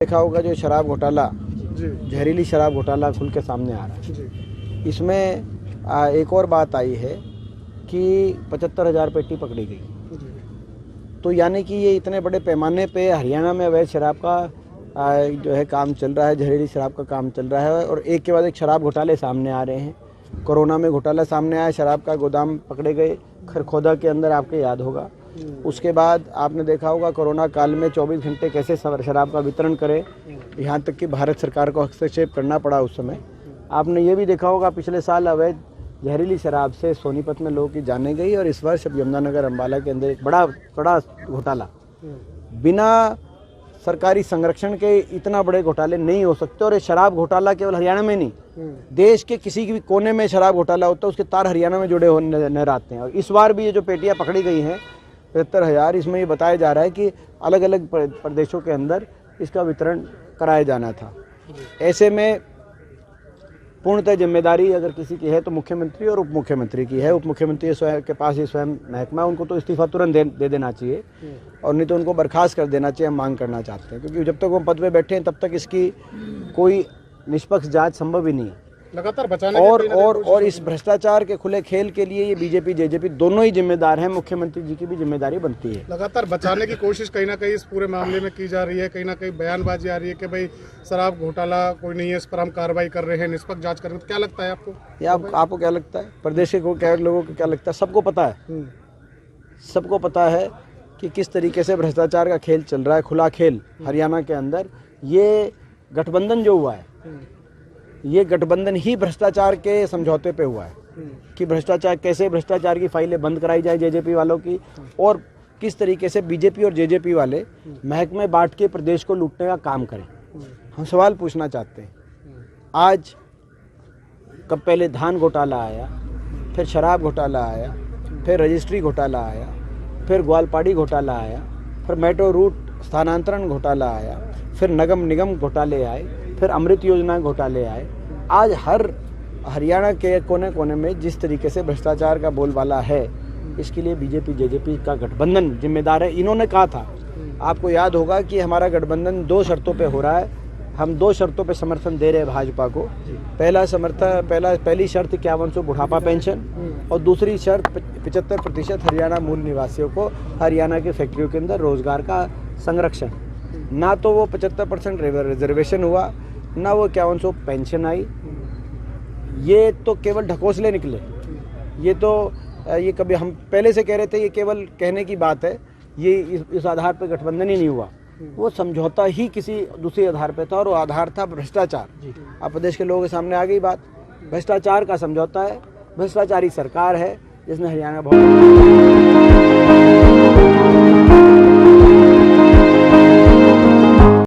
देखा होगा जो शराब घोटाला, जहरीली शराब घोटाला खुल के सामने आ रहा है। इसमें एक और बात आई है कि 75,000 पेटी पकड़ी गई। तो यानी कि ये इतने बड़े पैमाने पे हरियाणा में अवैध शराब का जो है काम चल रहा है, जहरीली शराब का काम चल रहा है और एक के बाद एक शराब घोटाले सामने आ रहे हैं। कोरोना में घोटाला सामने आया, शराब का गोदाम पकड़े गए खरखोदा के अंदर, आपके याद होगा। उसके बाद आपने देखा होगा कोरोना काल में 24 घंटे कैसे शराब का वितरण करे, यहाँ तक कि भारत सरकार को हस्तक्षेप करना पड़ा उस समय। आपने ये भी देखा होगा पिछले साल अवैध जहरीली शराब से सोनीपत में लोगों की जाने गई और इस वर्ष अब यमुनानगर अम्बाला के अंदर एक बड़ा घोटाला। बिना सरकारी संरक्षण के इतना बड़े घोटाले नहीं हो सकते। और ये शराब घोटाला केवल हरियाणा में नहीं, देश के किसी भी कोने में शराब घोटाला होता है उसके तार हरियाणा में जुड़े हो नजर आते हैं। और इस बार भी ये जो पेटियां पकड़ी गई हैं 75,000, इसमें ये बताया जा रहा है कि अलग अलग प्रदेशों के अंदर इसका वितरण कराया जाना था। ऐसे में पूर्णतः जिम्मेदारी अगर किसी की है तो मुख्यमंत्री और उप मुख्यमंत्री की है। उप मुख्यमंत्री स्वयं के पास ही स्वयं महकमा, उनको तो इस्तीफा तुरंत दे देना चाहिए और नहीं तो उनको बर्खास्त कर देना चाहिए। हम मांग करना चाहते हैं क्योंकि जब तक वो पद पे बैठे हैं तब तक इसकी कोई निष्पक्ष जांच संभव ही नहीं है। लगातार बचाने और इस भ्रष्टाचार के खुले खेल के लिए ये बीजेपी जेजेपी दोनों ही जिम्मेदार हैं। मुख्यमंत्री जी की भी जिम्मेदारी बनती है। लगातार बचाने की कोशिश कहीं ना कहीं इस पूरे मामले में की जा रही है। कहीं ना कहीं बयानबाजी आ रही है कि भाई शराब घोटाला कोई नहीं है, इस पर हम कार्रवाई कर रहे हैं, निष्पक्ष जांच कर रहे हैं। क्या लगता है आपको? या आपको क्या लगता है? प्रदेश के लोगों को क्या लगता है? सबको पता है, सबको पता है कि किस तरीके से भ्रष्टाचार का खेल चल रहा है, खुला खेल हरियाणा के अंदर। ये गठबंधन जो हुआ है, ये गठबंधन ही भ्रष्टाचार के समझौते पे हुआ है कि भ्रष्टाचार की फाइलें बंद कराई जाए जेजेपी वालों की, और किस तरीके से बीजेपी और जेजेपी वाले महकमे बांट के प्रदेश को लूटने का काम करें। हम सवाल पूछना चाहते हैं, आज कब पहले धान घोटाला आया, फिर शराब घोटाला आया, फिर रजिस्ट्री घोटाला आया, फिर ग्वालपाड़ी घोटाला आया, फिर मेट्रो रूट स्थानांतरण घोटाला आया, फिर नगम निगम घोटाले आए, फिर अमृत योजना घोटाले आए। आज हरियाणा के कोने कोने में जिस तरीके से भ्रष्टाचार का बोलबाला है, इसके लिए बीजेपी जेजेपी का गठबंधन जिम्मेदार है। इन्होंने कहा था, आपको याद होगा कि हमारा गठबंधन 2 शर्तों पे हो रहा है। हम 2 शर्तों पे समर्थन दे रहे हैं भाजपा को। पहली शर्त 5100 बुढ़ापा पेंशन और दूसरी शर्त 75% हरियाणा मूल निवासियों को हरियाणा की फैक्ट्रियों के अंदर रोजगार का संरक्षण। ना तो वो 75% रिजर्वेशन हुआ, ना वो 5100 पेंशन आई। ये तो केवल ढकोसले निकले। ये कभी हम पहले से कह रहे थे, ये केवल कहने की बात है। ये इस आधार पर गठबंधन ही नहीं हुआ, वो समझौता ही किसी दूसरे आधार पर था और वो आधार था भ्रष्टाचार। अब प्रदेश के लोगों के सामने आ गई बात, भ्रष्टाचार का समझौता है, भ्रष्टाचारी सरकार है जिसने हरियाणा बहुत